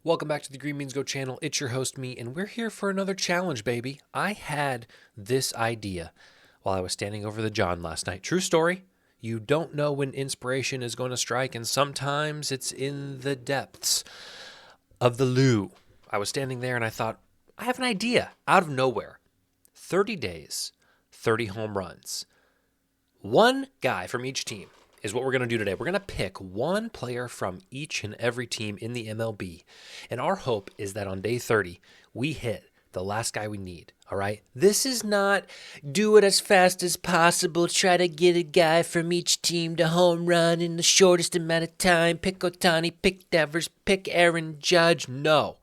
Welcome back to the Green Beans Go channel. It's your host, me, and we're here for another challenge, baby. I had this idea while I was standing over the John last night. True story. You don't know when inspiration is going to strike, and sometimes it's in the depths of the loo. I was standing there and I thought, I have an idea out of nowhere. 30 days, 30 home runs. One guy from each team is what we're going to do today. We're going to pick one player from each and every team in the MLB. And our hope is that on day 30, we hit the last guy we need. All right? This is not do it as fast as possible, try to get a guy from each team to home run in the shortest amount of time, pick Ohtani, pick Devers, pick Aaron Judge. No.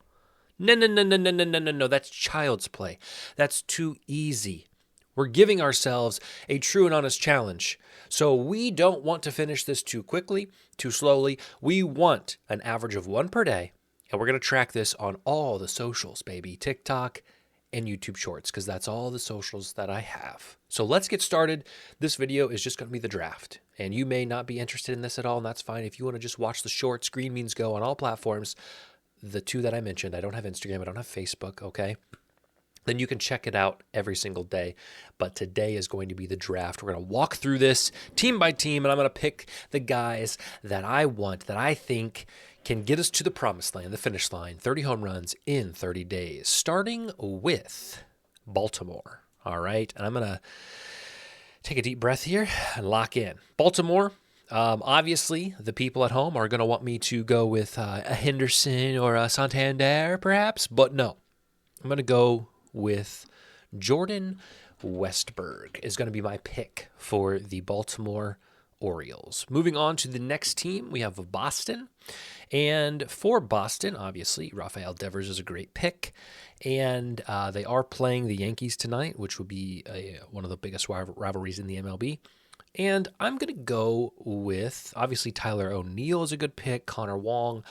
No. That's child's play. That's too easy. We're giving ourselves a true and honest challenge. So we don't want to finish this too quickly, too slowly. We want an average of one per day. And we're going to track this on all the socials, baby. TikTok and YouTube Shorts, because that's all the socials that I have. So let's get started. This video is just going to be the draft. And you may not be interested in this at all, and that's fine. If you want to just watch the shorts, Green Beans Go on all platforms. The two that I mentioned, I don't have Instagram, I don't have Facebook, okay? Then you can check it out every single day. But today is going to be the draft. We're going to walk through this team by team, and I'm going to pick the guys that I want, that I think can get us to the promised land, the finish line, 30 home runs in 30 days, starting with Baltimore. All right, and I'm going to take a deep breath here and lock in. Baltimore. Obviously, the people at home are going to want me to go with a Henderson or a Santander, perhaps, but no. I'm going to go with Jordan Westburg is going to be my pick for the Baltimore Orioles. Moving on to the next team, we have Boston. And for Boston, obviously, Rafael Devers is a great pick. And they are playing the Yankees tonight, which would be one of the biggest rivalries in the MLB. And I'm going to go with, obviously, Tyler O'Neill is a good pick, Connor Wong.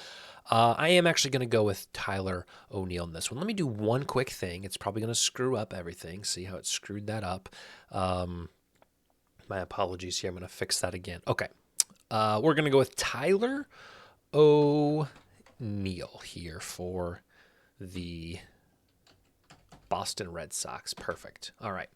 I am actually going to go with Tyler O'Neill in this one. Let me do one quick thing. It's probably going to screw up everything. See how it screwed that up. My apologies here. I'm going to fix that again. Okay. We're going to go with Tyler O'Neill here for the Boston Red Sox. Perfect. All right.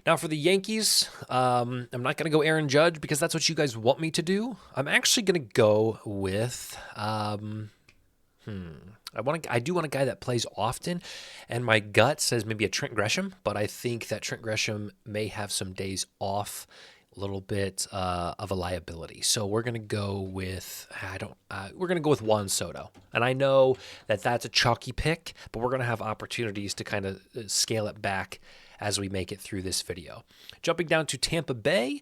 Now for the Yankees, I'm not going to go Aaron Judge because that's what you guys want me to do. I'm actually going to go with, I do want a guy that plays often, and my gut says maybe a Trent Gresham, but I think that Trent Gresham may have some days off, a little bit of a liability. So we're going to go with, we're going to go with Juan Soto. And I know that that's a chalky pick, but we're going to have opportunities to kind of scale it back as we make it through this video. Jumping down to Tampa Bay,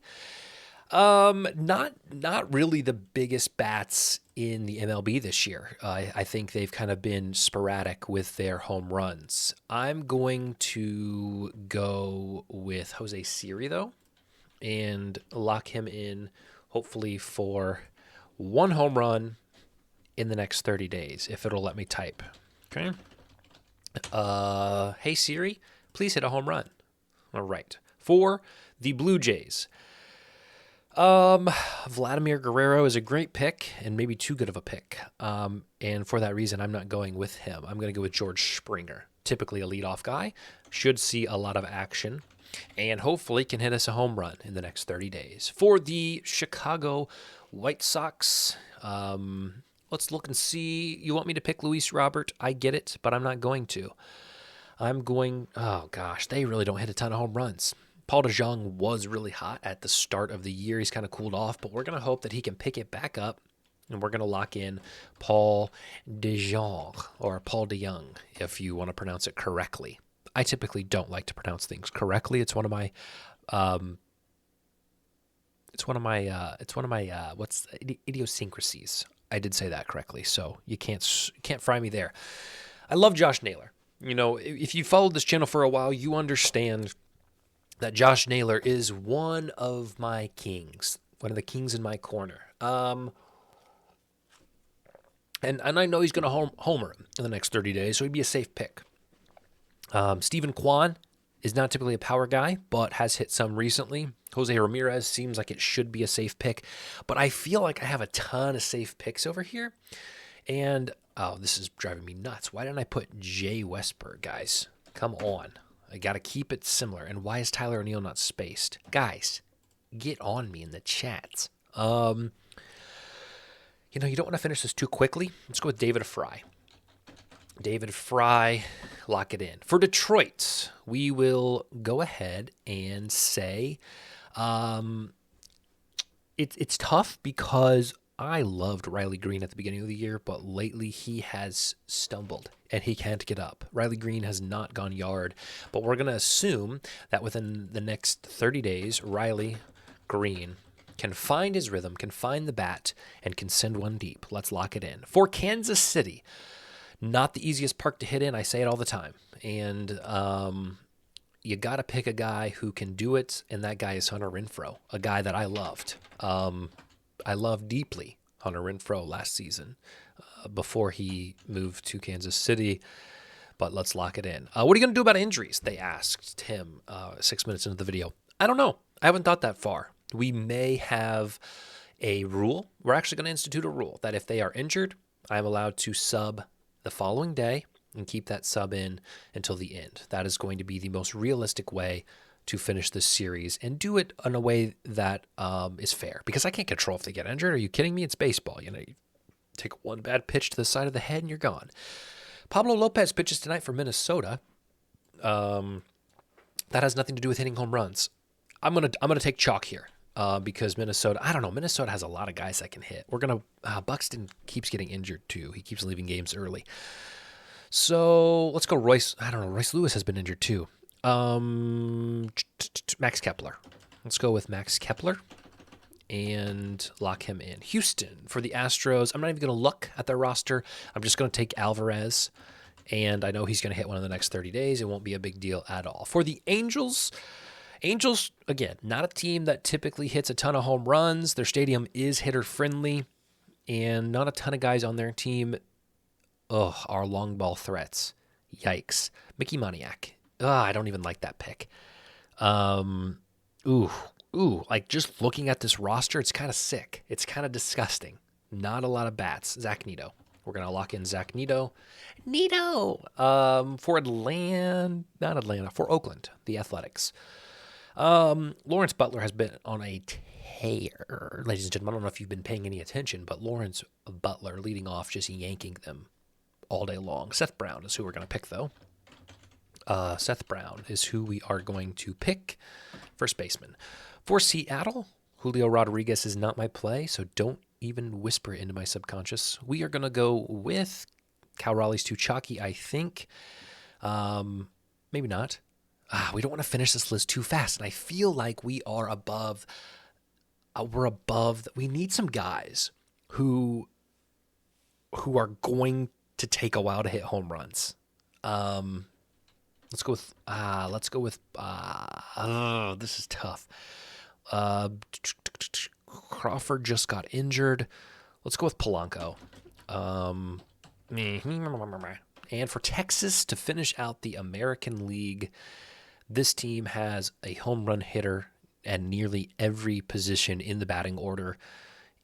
not really the biggest bats in the MLB this year. I think they've kind of been sporadic with their home runs. I'm going to go with Jose Siri, though, and lock him in, hopefully, for one home run in the next 30 days, if it'll let me type. Okay. Hey, Siri, please hit a home run. All right. For the Blue Jays, Vladimir Guerrero is a great pick and maybe too good of a pick. And for that reason, I'm not going with him. I'm going to go with George Springer, typically a leadoff guy, should see a lot of action, and hopefully can hit us a home run in the next 30 days. For the Chicago White Sox, let's look and see. You want me to pick Luis Robert? I get it, but I'm not going to. Oh gosh, they really don't hit a ton of home runs. Paul DeJong was really hot at the start of the year. He's kind of cooled off, but we're going to hope that he can pick it back up, and we're going to lock in Paul DeJong, or Paul DeJong, if you want to pronounce it correctly. I typically don't like to pronounce things correctly. It's one of my idiosyncrasies. I did say that correctly, so you can't fry me there. I love Josh Naylor. You know, if you followed this channel for a while, you understand that Josh Naylor is one of my kings, one of the kings in my corner. And I know he's going to homer in the next 30 days, so he'd be a safe pick. Stephen Kwan is not typically a power guy, but has hit some recently. Jose Ramirez seems like it should be a safe pick, but I feel like I have a ton of safe picks over here. And Oh, this is driving me nuts. Why didn't I put Jay Westberg, guys? Come on. I got to keep it similar. And why is Tyler O'Neill not spaced? Guys, get on me in the chats. You don't want to finish this too quickly. Let's go with David Fry. David Fry, lock it in. For Detroit, we will go ahead and say it's tough because I loved Riley Green at the beginning of the year, but lately he has stumbled and he can't get up. Riley Green has not gone yard, but we're going to assume that within the next 30 days, Riley Green can find his rhythm, can find the bat, and can send one deep. Let's lock it in. For Kansas City, not the easiest park to hit in. I say it all the time. And you got to pick a guy who can do it, and that guy is Hunter Renfroe, a guy that I loved. I loved deeply Hunter Renfroe last season before he moved to Kansas City. But let's lock it in. What are you going to do about injuries? They asked him 6 minutes into the video. I don't know. I haven't thought that far. We may have a rule. We're actually going to institute a rule that if they are injured, I'm allowed to sub the following day and keep that sub in until the end. That is going to be the most realistic way to finish this series and do it in a way that is fair, because I can't control if they get injured. Are you kidding me? It's baseball. You take one bad pitch to the side of the head and you're gone. Pablo Lopez pitches tonight for Minnesota. That has nothing to do with hitting home runs. I'm gonna take chalk here because Minnesota. I don't know. Minnesota has a lot of guys that can hit. Buxton keeps getting injured too. He keeps leaving games early. So let's go Royce. I don't know. Royce Lewis has been injured too. Max Kepler. Let's go with Max Kepler and lock him in. Houston for the Astros. I'm not even going to look at their roster. I'm just going to take Alvarez, and I know he's going to hit one in the next 30 days. It won't be a big deal at all. For the Angels, again, not a team that typically hits a ton of home runs. Their stadium is hitter-friendly, and not a ton of guys on their team are long ball threats. Yikes. Mickey Moniak. I don't even like that pick. Like just looking at this roster, it's kind of sick. It's kind of disgusting. Not a lot of bats. Zach Neto. We're going to lock in Zach Neto. For for Oakland, the Athletics. Lawrence Butler has been on a tear. Ladies and gentlemen, I don't know if you've been paying any attention, but Lawrence Butler leading off, just yanking them all day long. Seth Brown is who we're going to pick, though. Seth Brown is who we are going to pick, first baseman. For Seattle, Julio Rodriguez is not my play, so don't even whisper it into my subconscious. We are going to go with Cal Raleigh's too chalky, I think. Maybe not. We don't want to finish this list too fast, and I feel like we are above. We need some guys who are going to take a while to hit home runs. Let's go with. This is tough. Crawford just got injured. Let's go with Polanco. And for Texas to finish out the American League, this team has a home run hitter at nearly every position in the batting order.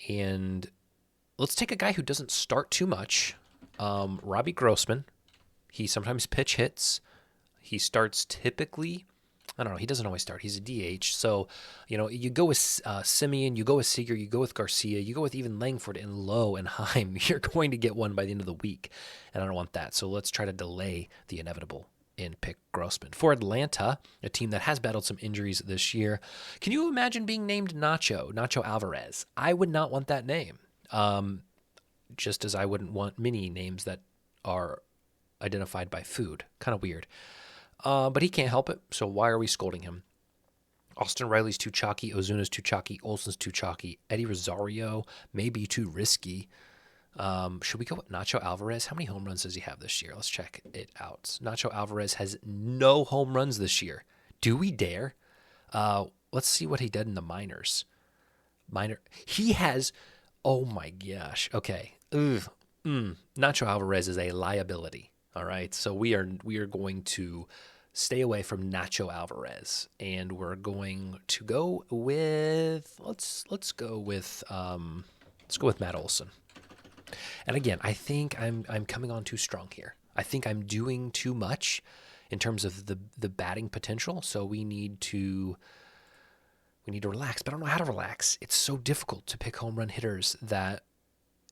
And let's take a guy who doesn't start too much. Robbie Grossman. He sometimes pitch hits. He starts typically, I don't know, he doesn't always start. He's a DH. So, you go with Simeon, you go with Seager, you go with Garcia, you go with even Langford and Lowe and Heim. You're going to get one by the end of the week, and I don't want that. So let's try to delay the inevitable and pick Grossman. For Atlanta, a team that has battled some injuries this year, can you imagine being named Nacho Alvarez? I would not want that name, just as I wouldn't want many names that are identified by food. Kind of weird. But he can't help it, so why are we scolding him? Austin Riley's too chalky, Ozuna's too chalky, Olson's too chalky, Eddie Rosario may be too risky. Should we go with Nacho Alvarez? How many home runs does he have this year? Let's check it out. Nacho Alvarez has no home runs this year. Do we dare? Let's see what he did in the minors. He has, oh my gosh. Okay. Nacho Alvarez is a liability. All right. So we are going to stay away from Nacho Alvarez, and we're going to go with let's go with Matt Olson. And again, I think I'm coming on too strong here. I think I'm doing too much in terms of the batting potential. So we need to relax. But I don't know how to relax. It's so difficult to pick home run hitters that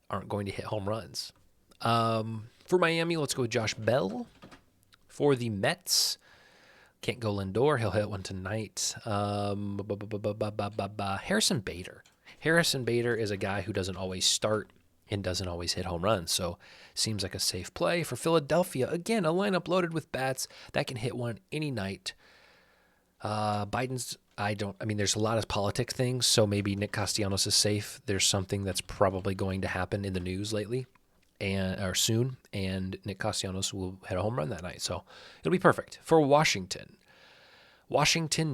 aren't going to hit home runs. For Miami, let's go with Josh Bell. For the Mets, can't go Lindor. He'll hit one tonight. Harrison Bader. Harrison Bader is a guy who doesn't always start and doesn't always hit home runs, so seems like a safe play. For Philadelphia, again, a lineup loaded with bats that can hit one any night. There's a lot of politic things, so maybe Nick Castellanos is safe. There's something that's probably going to happen in the news lately or soon, and Nick Castellanos will hit a home run that night, so it'll be perfect. For Washington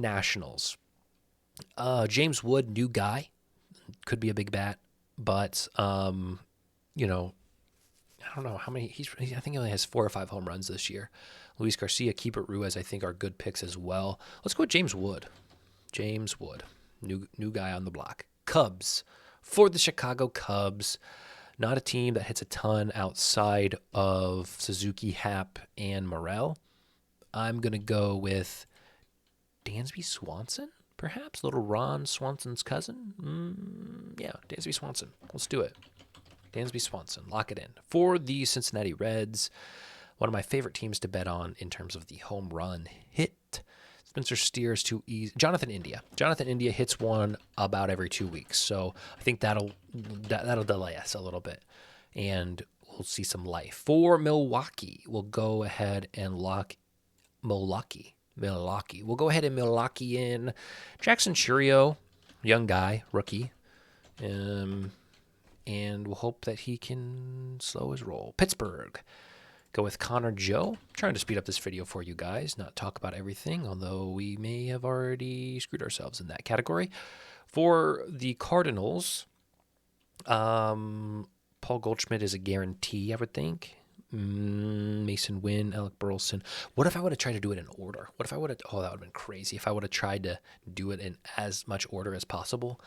Nationals, James Wood, new guy, could be a big bat, but I don't know how many. I think he only has 4 or 5 home runs this year. Luis Garcia, Keibert Ruiz, I think are good picks as well. Let's go with James Wood. James Wood, new guy on the block. Cubs. For the Chicago Cubs, not a team that hits a ton outside of Suzuki, Happ, and Morel. I'm going to go with Dansby Swanson, perhaps? Little Ron Swanson's cousin? Yeah, Dansby Swanson. Let's do it. Dansby Swanson. Lock it in. For the Cincinnati Reds, one of my favorite teams to bet on in terms of the home run hit. Spencer Steer's too easy. Jonathan India. Jonathan India hits one about every 2 weeks, so I think that'll delay us a little bit, and we'll see some life. For Milwaukee, we'll go ahead and lock Milwaukee. We'll go ahead and Milwaukee in Jackson Churio, young guy, rookie, and we'll hope that he can slow his roll. Pittsburgh, go with Connor Joe. I'm trying to speed up this video for you guys, not talk about everything, although we may have already screwed ourselves in that category. For the Cardinals, Paul Goldschmidt is a guarantee, I would think. Mason Wynn, Alec Burleson. What if I would have tried to do it in order? That would have been crazy. If I would have tried to do it in as much order as possible.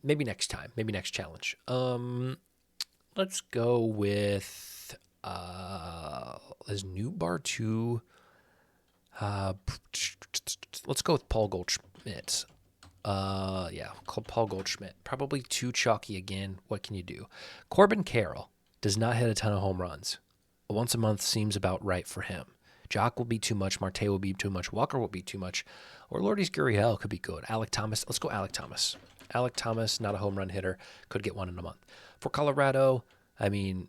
Maybe next time. Maybe next challenge. Let's go with is Newbar 2. Let's go with Paul Goldschmidt. Paul Goldschmidt. Probably too chalky again. What can you do? Corbin Carroll does not hit a ton of home runs. Once a month seems about right for him. Jock will be too much. Marte will be too much. Walker will be too much. Or Lourdes Gurriel could be good. Alec Thomas. Let's go Alec Thomas. Alec Thomas, not a home run hitter, could get one in a month. For Colorado, I mean,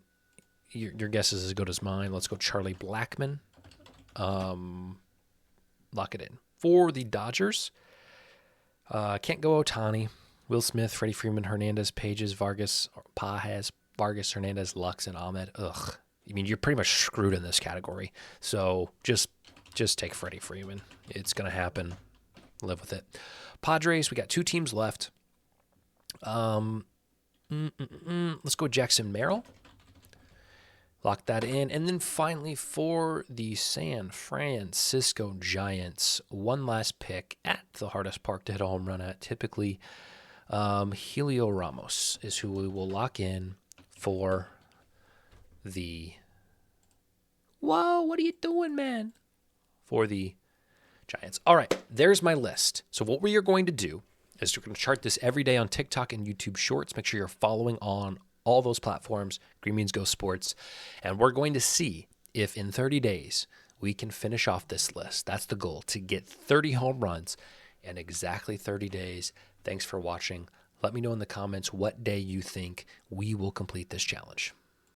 your guess is as good as mine. Let's go Charlie Blackmon. Lock it in. For the Dodgers, can't go Ohtani. Will Smith, Freddie Freeman, Hernandez, Pages, Vargas, Pages, Vargas, Hernandez, Lux, and Ahmed. Ugh. I mean, you're pretty much screwed in this category. So just take Freddie Freeman. It's going to happen. Live with it. Padres, we got 2 teams left. Let's go Jackson Merrill. Lock that in. And then finally for the San Francisco Giants, one last pick at the hardest park to hit a home run at. Typically, Helio Ramos is who we will lock in for the... Whoa, what are you doing, man? For the Giants. All right, there's my list. So what we are going to do is we're going to chart this every day on TikTok and YouTube Shorts. Make sure you're following on all those platforms, Green Beans Go Sports, and we're going to see if in 30 days we can finish off this list. That's the goal, to get 30 home runs in exactly 30 days. Thanks for watching. Let me know in the comments what day you think we will complete this challenge.